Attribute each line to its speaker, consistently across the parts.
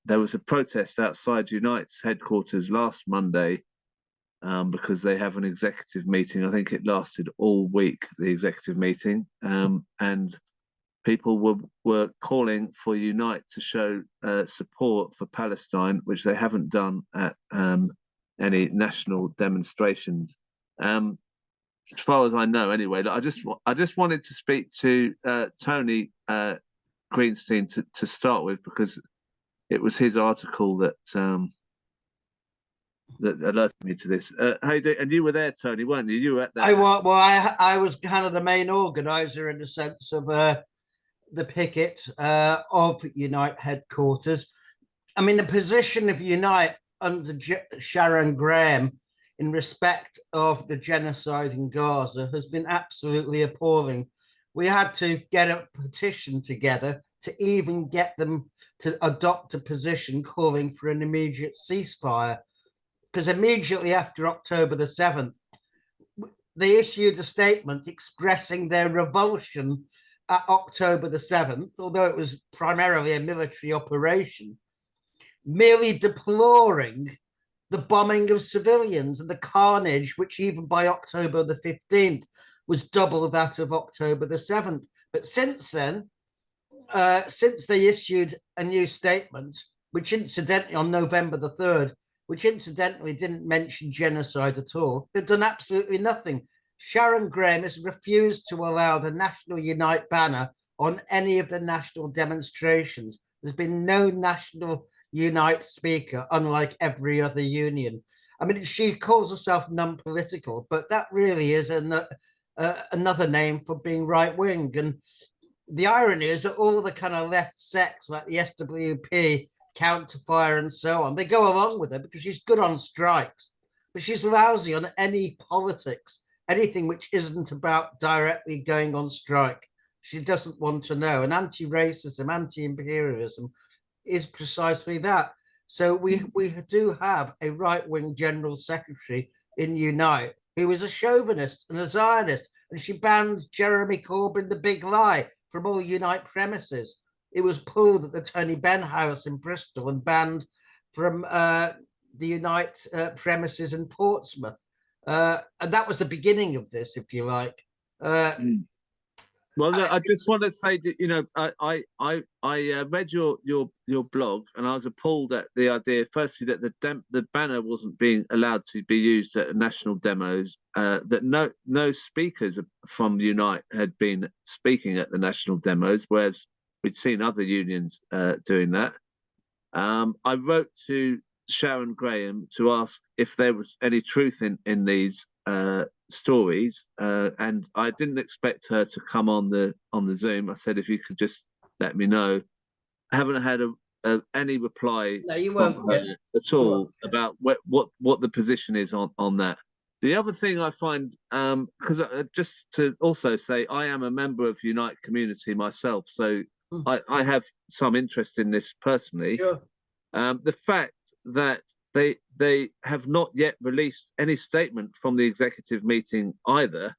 Speaker 1: there was a protest outside Unite's headquarters last Monday because they have an executive meeting. I think it lasted all week, the executive meeting, and people were calling for Unite to show support for Palestine, which they haven't done at any national demonstrations. As far as I know, anyway. I just wanted to speak to Tony Greenstein to start with, because it was his article that that alerted me to this. How you doing? And you were there, Tony, weren't you? You were at that.
Speaker 2: I was kind of the main organizer in the sense of the picket of Unite headquarters. I mean, the position of Unite under Sharon Graham in respect of the genocide in Gaza has been absolutely appalling. We had to get a petition together to even get them to adopt a position calling for an immediate ceasefire, because immediately after October the 7th, they issued a statement expressing their revulsion at October the 7th, although it was primarily a military operation, merely deploring the bombing of civilians and the carnage, which even by October the 15th was double that of October the 7th. But since then, since they issued a new statement, which incidentally on November the 3rd, which incidentally didn't mention genocide at all, they've done absolutely nothing. Sharon Graham has refused to allow the National Unite banner on any of the national demonstrations. There's been no National Unite speaker, unlike every other union. I mean, she calls herself non-political, but that really is another name for being right-wing. And the irony is that all of the kind of left sects like the SWP, Counterfire and so on, they go along with her because she's good on strikes, but she's lousy on any politics, anything which isn't about directly going on strike. She doesn't want to know. And anti-racism, anti-imperialism is precisely that. So we do have a right-wing general secretary in Unite who is a chauvinist and a Zionist, and she banned Jeremy Corbyn, the big lie, from all Unite premises. It was pulled at the Tony Benn House in Bristol and banned from the Unite premises in Portsmouth. And that was the beginning of this, if you like.
Speaker 1: Well, look, I just want to say that, you know, I read your blog, and I was appalled at the idea, firstly, that the banner wasn't being allowed to be used at national demos, that no speakers from Unite had been speaking at the national demos, whereas we'd seen other unions doing that. I wrote to Sharon Graham to ask if there was any truth in these stories, and I didn't expect her to come on the Zoom. I said, if you could just let me know. I haven't had any reply from her at all about what the position is on that. The other thing I find, because just to also say, I am a member of Unite community myself, so I have some interest in this personally.
Speaker 2: Sure.
Speaker 1: The fact that they have not yet released any statement from the executive meeting either,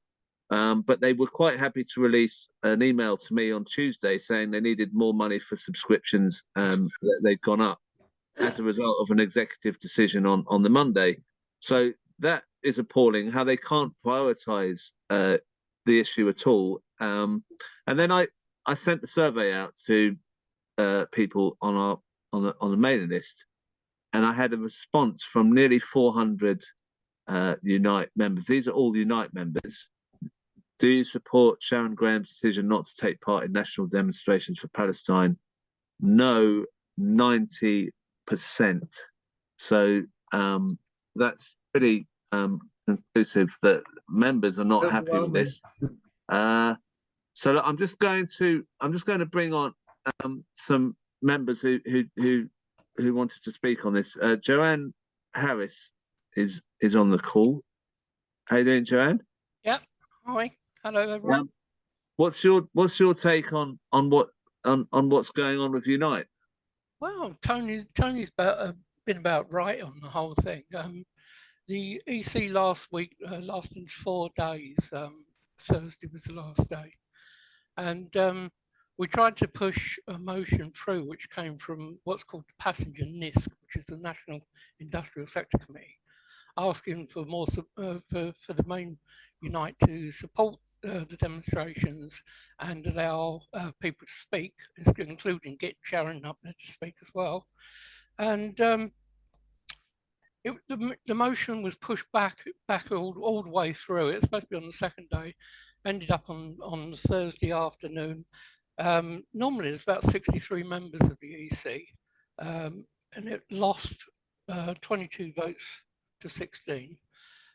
Speaker 1: but they were quite happy to release an email to me on Tuesday saying they needed more money for subscriptions, that they've gone up as a result of an executive decision on the Monday. So that is appalling, how they can't prioritize the issue at all. And then I sent a survey out to people on the mailing list, and I had a response from nearly 400 Unite members. These are all Unite members. Do you support Sharon Graham's decision not to take part in national demonstrations for Palestine? No, 90%. So that's pretty conclusive that members are not happy with this. So I'm just going to bring on some members who wanted to speak on this. Joanne Harris is on the call. How you doing, Joanne?
Speaker 3: Yep. Hi. Hello, everyone.
Speaker 1: What's your take on what's going on with Unite?
Speaker 3: Well, Tony's been about right on the whole thing. The EC last week lasted 4 days. Thursday was the last day, and we tried to push a motion through which came from what's called the Passenger NISC, which is the National Industrial Sector Committee, asking for more for the main Unite to support the demonstrations and allow people to speak, including get Sharon up there to speak as well. And the motion was pushed back all the way through. It's supposed to be on the second day, ended up on Thursday afternoon. Normally there's about 63 members of the EC, and it lost 22 votes to 16.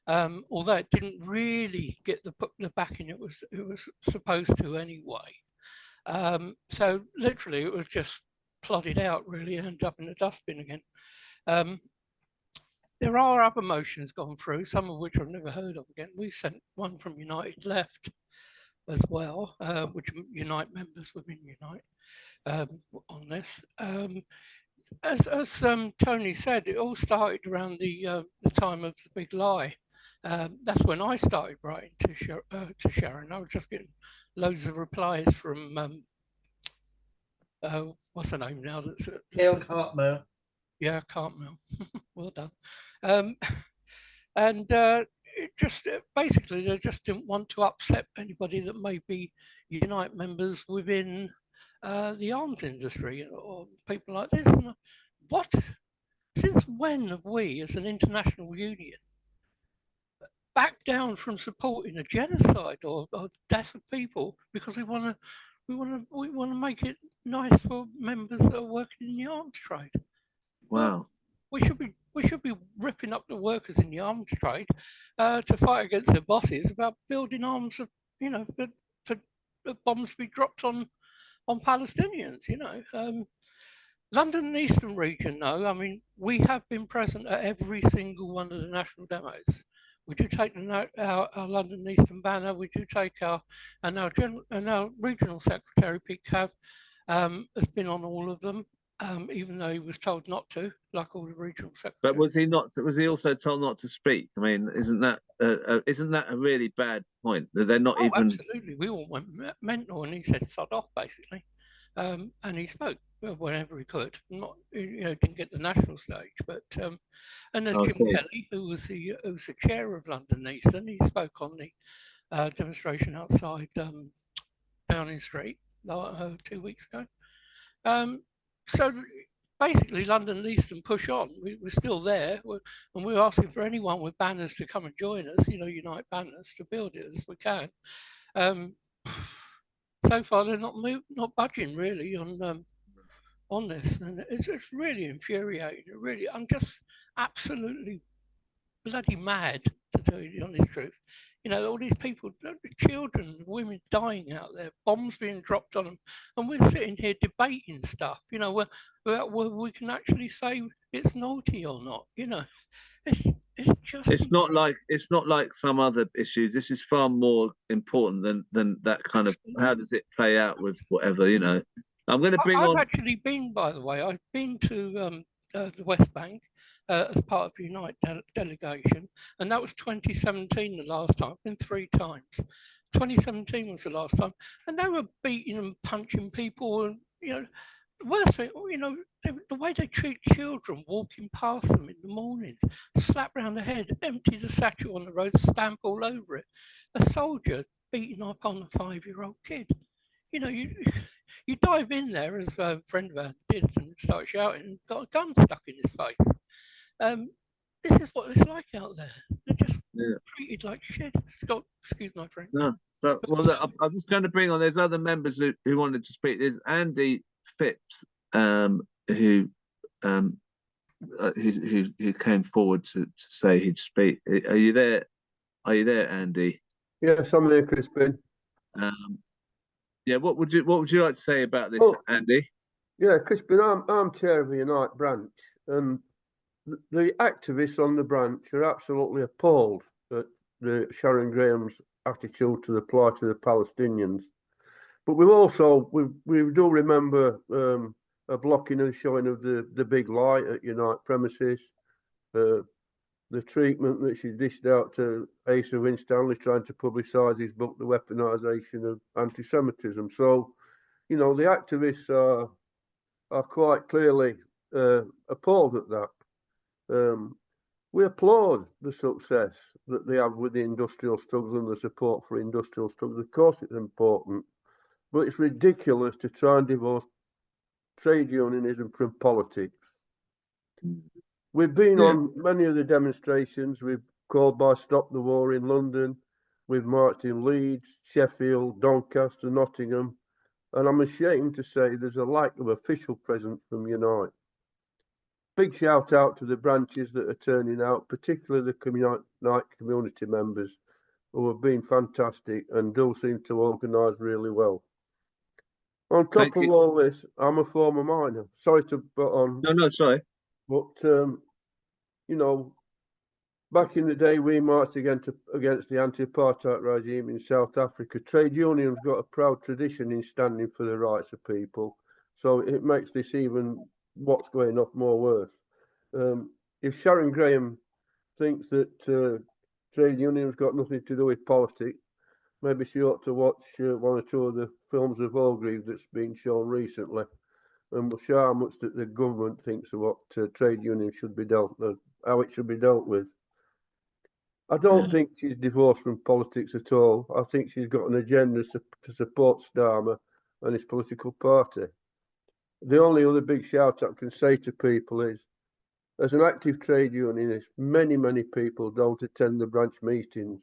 Speaker 3: Although it didn't really get the backing it was supposed to anyway. So literally it was just plodded out really and ended up in the dustbin again. There are other motions gone through, some of which I've never heard of again. We sent one from United Left as well, which Unite members within Unite on this. As Tony said, it all started around the time of the big lie. That's when I started writing to Sharon. I was just getting loads of replies from what's her name now?
Speaker 2: Gail Cartmel.
Speaker 3: Yeah, Cartmel. Well done. And it just basically they just didn't want to upset anybody that may be Unite members within the arms industry or people like this. And what? Since when have we, as an international union, backed down from supporting a genocide or death of people because we want to make it nice for members that are working in the arms trade?
Speaker 1: Wow.
Speaker 3: Well, we should be ripping up the workers in the arms trade to fight against their bosses about building arms, for bombs to be dropped on Palestinians. London and Eastern region, though, I mean, we have been present at every single one of the national demos. We do take our London Eastern banner. We do take our regional secretary Pete Cav has been on all of them. Even though he was told not to, like all the regional secretaries.
Speaker 1: But was he not? Was he also told not to speak? I mean, isn't that a really bad point? That they're not even.
Speaker 3: Absolutely, we all went mental, and he said "sod off," basically, and he spoke whenever he could. Not, didn't get the national stage, but and there's Jim Kelly, who was the chair of London East, and he spoke on the demonstration outside Downing Street 2 weeks ago. So basically, London and Eastern push on. We're still there, and we're asking for anyone with banners to come and join us. Unite banners to build it as we can. So far, they're not budging really on this, and it's really infuriating. I'm just absolutely bloody mad, to tell you the honest truth. All these people, children, women dying out there, bombs being dropped on them, and we're sitting here debating stuff, where we can actually say it's naughty or not. It's just.
Speaker 1: It's not like some other issues. This is far more important than that kind of. How does it play out with whatever? I'm going to bring on.
Speaker 3: I've actually been, by the way, I've been to the West Bank. As part of the Unite delegation, and that was 2017 the last time. I've been 3 times. 2017 was the last time, and they were beating and punching people, and the worst thing, the way they treat children walking past them in the morning, slap round the head, empty the satchel on the road, stamp all over it. A soldier beating up on a 5-year-old kid. You dive in there, as a friend of ours did, and start shouting, and got a gun stuck in his face. This is what it's like out there. They're just treated like shit. Excuse my French.
Speaker 1: No, but I'm just going to bring on. There's other members who wanted to speak. There's Andy Phipps, who came forward to say he'd speak. Are you there? Andy?
Speaker 4: Yes, I'm there, Crispin.
Speaker 1: Yeah. What would you like to say about this, Andy?
Speaker 4: Yeah, Crispin. I'm chair of the Unite branch, and the activists on the branch are absolutely appalled at the Sharon Graham's attitude to the plight of the Palestinians. But we do remember a blocking and showing of the big lie at Unite premises, the treatment that she dished out to Asa Winstanley trying to publicise his book, The Weaponisation of Anti-Semitism. So you know, the activists are quite clearly appalled at that. We applaud the success that they have with the industrial struggle and the support for industrial struggle. Of course, it's important, but it's ridiculous to try and divorce trade unionism from politics. We've been on many of the demonstrations. We've called by Stop the War in London. We've marched in Leeds, Sheffield, Doncaster, Nottingham. And I'm ashamed to say there's a lack of official presence from Unite. Big shout out to the branches that are turning out, particularly the Unite community members, who have been fantastic and do seem to organise really well. On top of all this, I'm a former miner. Sorry to put on.
Speaker 1: No, sorry.
Speaker 4: But, you know, back in the day, we marched against the anti-apartheid regime in South Africa. Trade unions got a proud tradition in standing for the rights of people. So it makes this even what's going up more worse. If Sharon Graham thinks that trade unions got nothing to do with politics, maybe she ought to watch one or two of the films of Orgreave that's been shown recently, and we'll show how much that the government thinks of what trade unions should be how it should be dealt with. I don't think she's divorced from politics at all. I think she's got an agenda to support Starmer and his political party. The only other big shout out I can say to people is, as an active trade unionist, many people don't attend the branch meetings.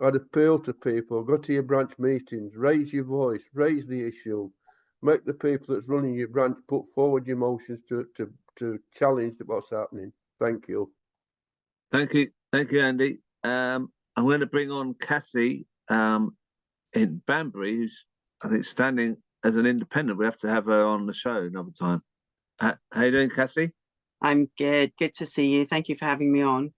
Speaker 4: I'd appeal to people, go to your branch meetings, raise your voice, raise the issue, make the people that's running your branch put forward your motions to challenge what's happening. Thank you.
Speaker 1: Thank you, Andy. I'm going to bring on Cassie in Banbury, who's, I think, standing as an independent. We have to have her on the show another time. How you doing, Cassie?
Speaker 5: I'm good. Good to see you. Thank you for having me on.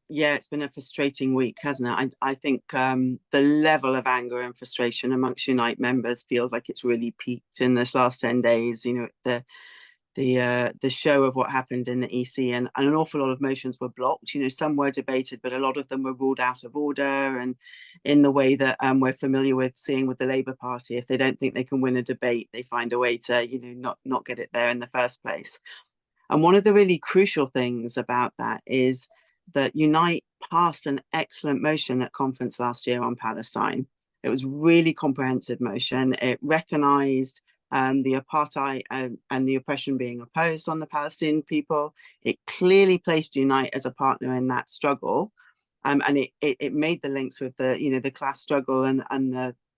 Speaker 5: Yeah, it's been a frustrating week, hasn't it? I think the level of anger and frustration amongst Unite members feels like it's really peaked in this last 10 days. You know, the show of what happened in the EC, and an awful lot of motions were blocked. You know, some were debated, but a lot of them were ruled out of order, and in the way that we're familiar with seeing with the Labour Party. If they don't think they can win a debate, they find a way to, you know, not get it there in the first place. And one of the really crucial things about that is that Unite passed an excellent motion at conference last year on Palestine. It was really comprehensive motion. It recognised the apartheid and the oppression being imposed on the Palestinian people. It clearly placed Unite as a partner in that struggle, and it made the links with the, you know, the class struggle and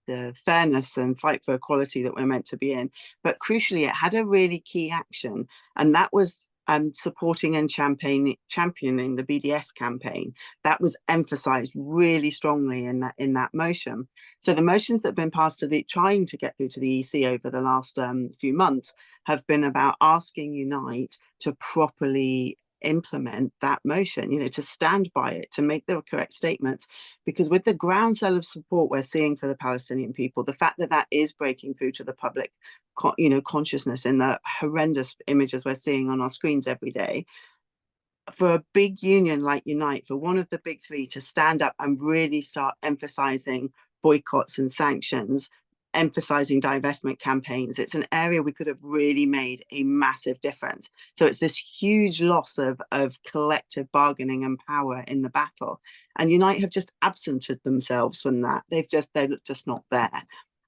Speaker 5: the fairness and fight for equality that we're meant to be in. But crucially, it had a really key action, and that was supporting and championing the BDS campaign. That was emphasized really strongly in that motion. So the motions that have been passed to trying to get through to the EC over the last few months have been about asking Unite to properly implement that motion, you know, to stand by it, to make the correct statements, because with the groundswell of support we're seeing for the Palestinian people, the fact that that is breaking through to the public, you know, consciousness in the horrendous images we're seeing on our screens every day, for a big union like Unite, for one of the big three to stand up and really start emphasizing boycotts and sanctions, emphasizing divestment campaigns, it's an area we could have really made a massive difference. So it's this huge loss of collective bargaining and power in the battle. And Unite have just absented themselves from that. They're just not there.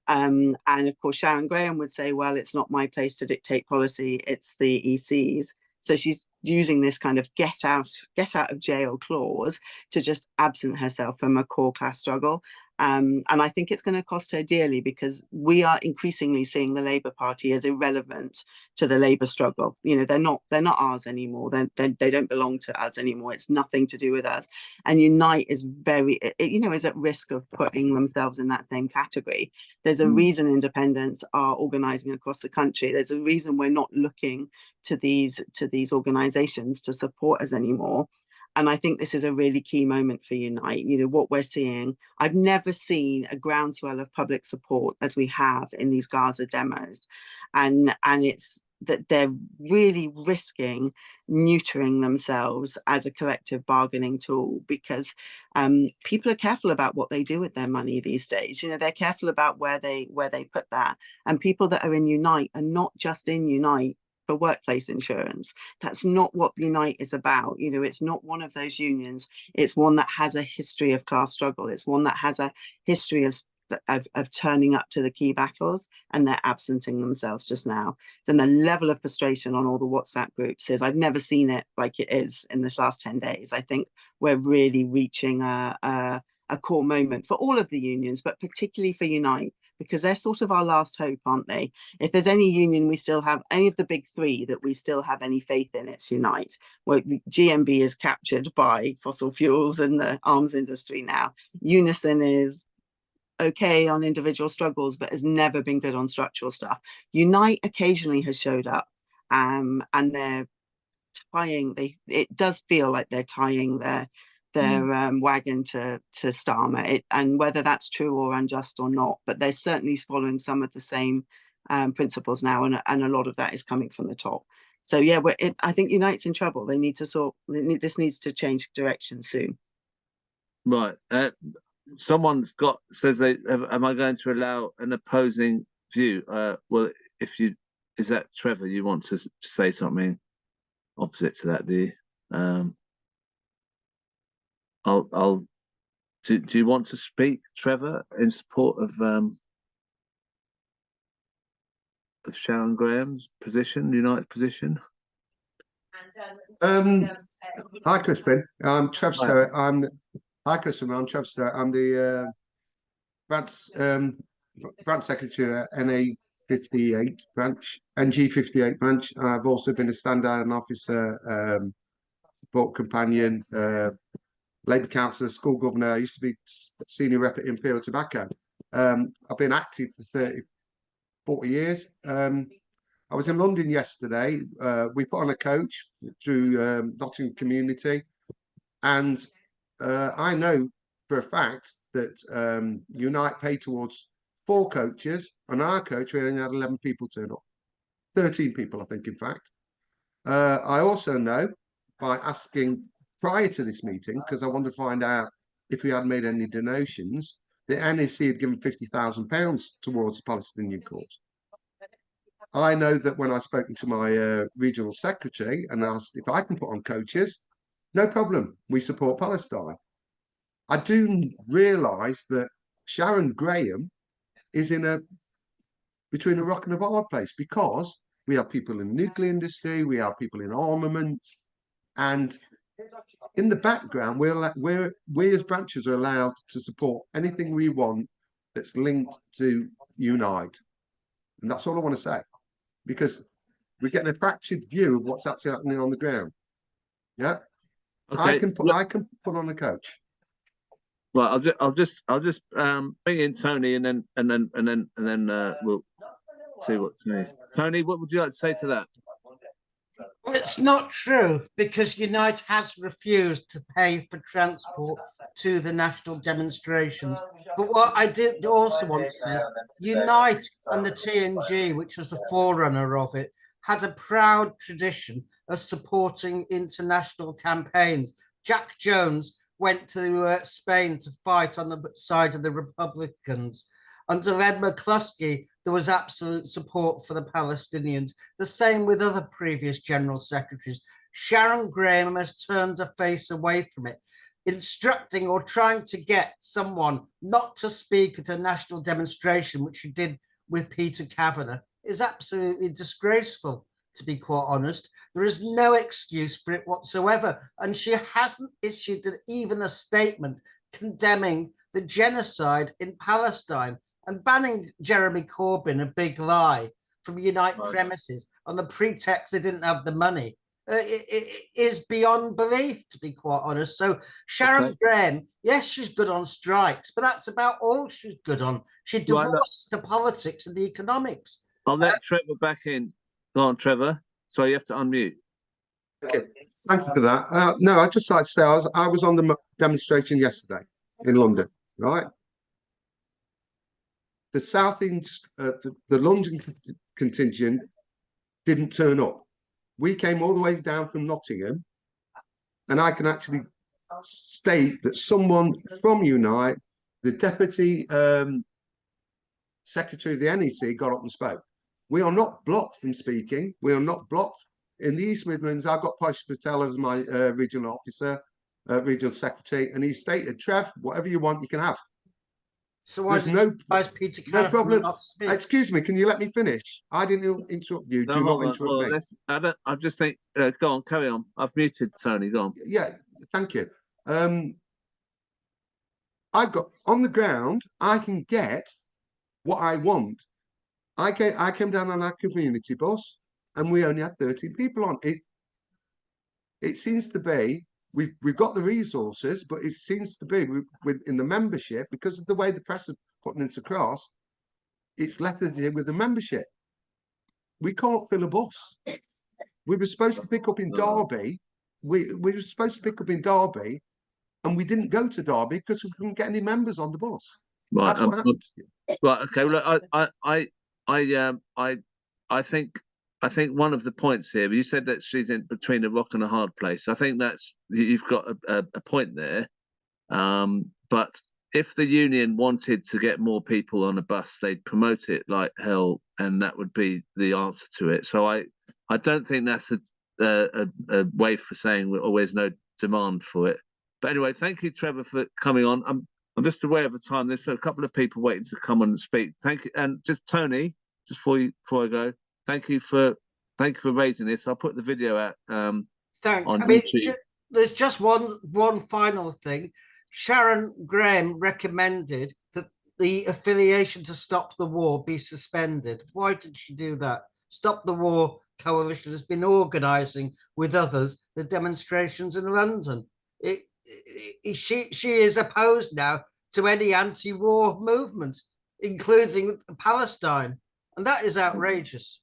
Speaker 5: And of course, Sharon Graham would say, well, it's not my place to dictate policy, it's the EC's. So she's using this kind of get out of jail clause to just absent herself from a core class struggle. And I think it's going to cost her dearly, because we are increasingly seeing the Labour Party as irrelevant to the Labour struggle. You know, they're not ours anymore. They don't belong to us anymore. It's nothing to do with us. And Unite is is at risk of putting themselves in that same category. There's a reason independents are organising across the country. There's a reason we're not looking to these organisations to support us anymore. And I think this is a really key moment for Unite. You know, what we're seeing, I've never seen a groundswell of public support as we have in these Gaza demos. And it's that they're really risking neutering themselves as a collective bargaining tool, because people are careful about what they do with their money these days. You know, they're careful about where they put that. And people that are in Unite are not just in Unite for workplace insurance. That's not what Unite is about. You know, it's not one of those unions. It's one that has a history of class struggle. It's one that has a history of turning up to the key battles, and they're absenting themselves just now. And the level of frustration on all the WhatsApp groups is, I've never seen it like it is in this last 10 days. I think we're really reaching a core moment for all of the unions, but particularly for Unite, because they're sort of our last hope, aren't they? If there's any union we still have, any of the big three that we still have any faith in, it's Unite. Well, GMB is captured by fossil fuels and the arms industry now. Unison is okay on individual struggles, but has never been good on structural stuff. Unite occasionally has showed up, and they're tying, it does feel like they're tying their wagon to Starmer, and whether that's true or unjust or not, but they're certainly following some of the same principles now, and a lot of that is coming from the top. So yeah, I think Unite's in trouble. They need to this needs to change direction soon.
Speaker 1: Right. Says am I going to allow an opposing view? Well, is that Trevor? You want to say something opposite to that? Do you? Do you want to speak, Trevor, in support of Sharon Graham's position, United's position?
Speaker 6: Hi, Crispin. I'm Trevor Stewart. Hi, Crispin. I'm Trevor Stewart. I'm the branch secretary at NA58 branch, NG58 branch. I've also been a stand-down officer, support companion, Labour councillor, school governor. I used to be senior rep at Imperial Tobacco. I've been active for 40 years. I was in London yesterday. We put on a coach through Nottingham Community, and I know for a fact that Unite pay towards 4 coaches, and our coach we only had 11 people turn up, 13 people, I think, in fact. I also know by asking prior to this meeting, because I wanted to find out if we had made any donations, the NEC had given £50,000 towards the Palestinian cause. I know that when I spoke to my regional secretary and asked if I can put on coaches, no problem, we support Palestine. I do realise that Sharon Graham is between a rock and a hard place, because we have people in the nuclear industry, we have people in armaments, and in the background, we as branches are allowed to support anything we want that's linked to Unite. And that's all I want to say, because we're getting a fractured view of what's actually happening on the ground. Yeah. Okay. I can put on a coach.
Speaker 1: Well, I'll just bring in Tony, and then we'll see what Tony. What would you like to say to that?
Speaker 2: Well, it's not true, because Unite has refused to pay for transport to the national demonstrations. But what I did also want to say is Unite and the TNG, which was the forerunner of it, had a proud tradition of supporting international campaigns. Jack Jones went to Spain to fight on the side of the Republicans. Under Ed McCluskey, there was absolute support for the Palestinians. The same with other previous general secretaries. Sharon Graham has turned her face away from it, instructing or trying to get someone not to speak at a national demonstration, which she did with Peter Kavanagh, is absolutely disgraceful, to be quite honest. There is no excuse for it whatsoever. And she hasn't issued even a statement condemning the genocide in Palestine and banning Jeremy Corbyn, a big lie, from Unite premises on the pretext they didn't have the money. It is beyond belief, to be quite honest. So Sharon Graham, yes, she's good on strikes, but that's about all she's good on. She divorces the politics and the economics.
Speaker 1: I'll let Trevor back in. Go on, Trevor. Sorry, you have to unmute.
Speaker 6: Okay, thank you for that. No, I'd just like to say I was on the demonstration yesterday in London, right? The South East, the London contingent didn't turn up. We came all the way down from Nottingham, and I can actually state that someone from Unite, the deputy secretary of the NEC, got up and spoke. We are not blocked from speaking. We are not blocked. In the East Midlands, I've got Pasha Patel as my regional officer, regional secretary, and he stated, Trev, whatever you want, you can have.
Speaker 2: So why is Peter
Speaker 6: no problem.
Speaker 2: Not speak?
Speaker 6: Excuse me, can you let me finish? I didn't interrupt you. Do not interrupt me.
Speaker 1: I just think, go on, carry on. I've muted Tony, go on.
Speaker 6: Yeah, thank you. I've got, on the ground, I can get what I want. I came down on our community bus, and we only had 13 people on it. It seems to be we've got the resources, but it seems to be in the membership, because of the way the press is putting this across, it's lethargy with the membership. We can't fill a bus. We were supposed to pick up in Derby. We were supposed to pick up in Derby, and we didn't go to Derby because we couldn't get any members on the bus.
Speaker 1: Right,
Speaker 6: that's what happened.
Speaker 1: Right. Okay. Well, I think one of the points here, you said that she's in between a rock and a hard place. I think you've got a point there. But if the union wanted to get more people on a bus, they'd promote it like hell, and that would be the answer to it. So I don't think that's a way for saying there's no demand for it. But anyway, thank you, Trevor, for coming on. I'm just aware of the time. There's a couple of people waiting to come on and speak. Thank you, and just Tony, just before I go, thank you for raising this. I'll put the video out.
Speaker 2: Thanks.
Speaker 1: On YouTube.
Speaker 2: There's just one final thing. Sharon Graham recommended that the affiliation to Stop the War be suspended. Why did she do that? Stop the War Coalition has been organising with others the demonstrations in London. She is opposed now to any anti-war movement, including Palestine, and that is outrageous.